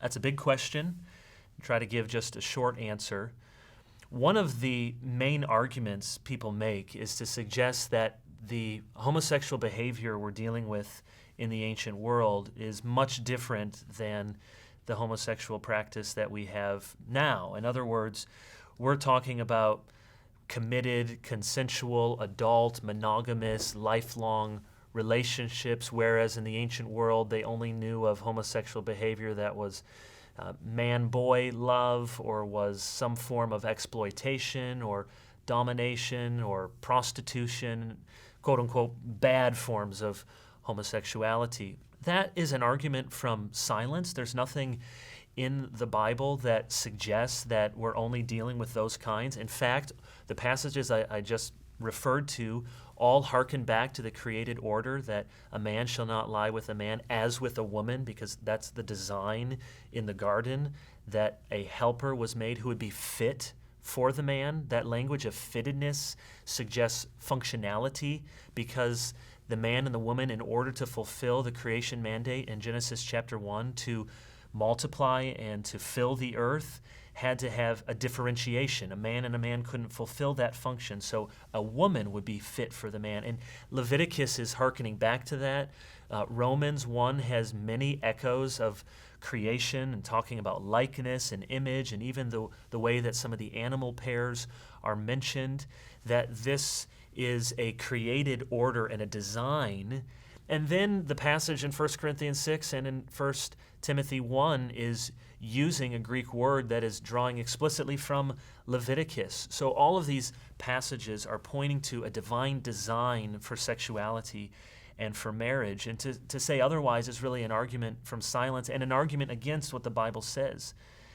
That's a big question. I'll try to give just a short answer. One of the main arguments people make is to suggest that the homosexual behavior we're dealing with in the ancient world is much different than the homosexual practice that we have now. In other words, we're talking about committed, consensual, adult, monogamous, lifelong relationships, whereas in the ancient world they only knew of homosexual behavior that was man-boy love, or was some form of exploitation or domination or prostitution, quote-unquote bad forms of homosexuality. That is an argument from silence. There's nothing in the Bible that suggests that we're only dealing with those kinds. In fact, the passages I just referred to all hearken back to the created order that a man shall not lie with a man as with a woman, because that's the design in the garden, that a helper was made who would be fit for the man. That language of fittedness suggests functionality, because the man and the woman, in order to fulfill the creation mandate in Genesis chapter 1 to multiply and to fill the earth, had to have a differentiation. A man and a man couldn't fulfill that function, so a woman would be fit for the man. And Leviticus is hearkening back to that. Romans 1 has many echoes of creation and talking about likeness and image, and even the way that some of the animal pairs are mentioned, that this is a created order and a design. And then the passage in 1 Corinthians 6 and in 1 Timothy 1 is using a Greek word that is drawing explicitly from Leviticus. So all of these passages are pointing to a divine design for sexuality and for marriage. And to say otherwise is really an argument from silence and an argument against what the Bible says.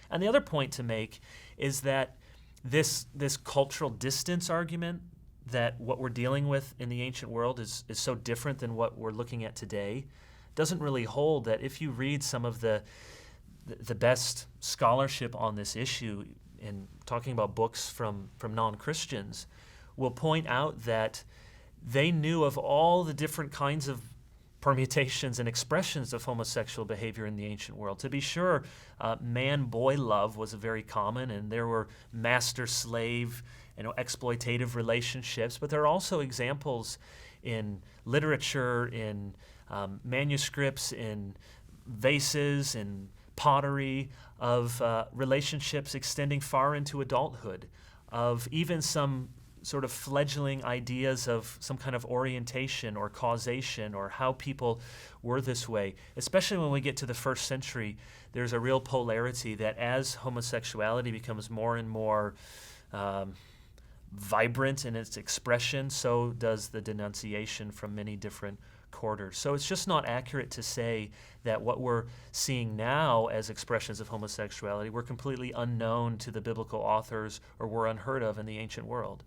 And the other point to make is that this cultural distance argument, that what we're dealing with in the ancient world is so different than what we're looking at today, doesn't really hold. That if you read some of the best scholarship on this issue in talking about books from non-Christians, will point out that they knew of all the different kinds of permutations and expressions of homosexual behavior in the ancient world. To be sure, man-boy love was very common, and there were master-slave, exploitative relationships, but there are also examples in literature, in manuscripts, in vases, in pottery, of relationships extending far into adulthood, of even some sort of fledgling ideas of some kind of orientation or causation or how people were this way. Especially when we get to the first century, there's a real polarity that as homosexuality becomes more and more vibrant in its expression, so does the denunciation from many different quarters. So it's just not accurate to say that what we're seeing now as expressions of homosexuality were completely unknown to the biblical authors or were unheard of in the ancient world.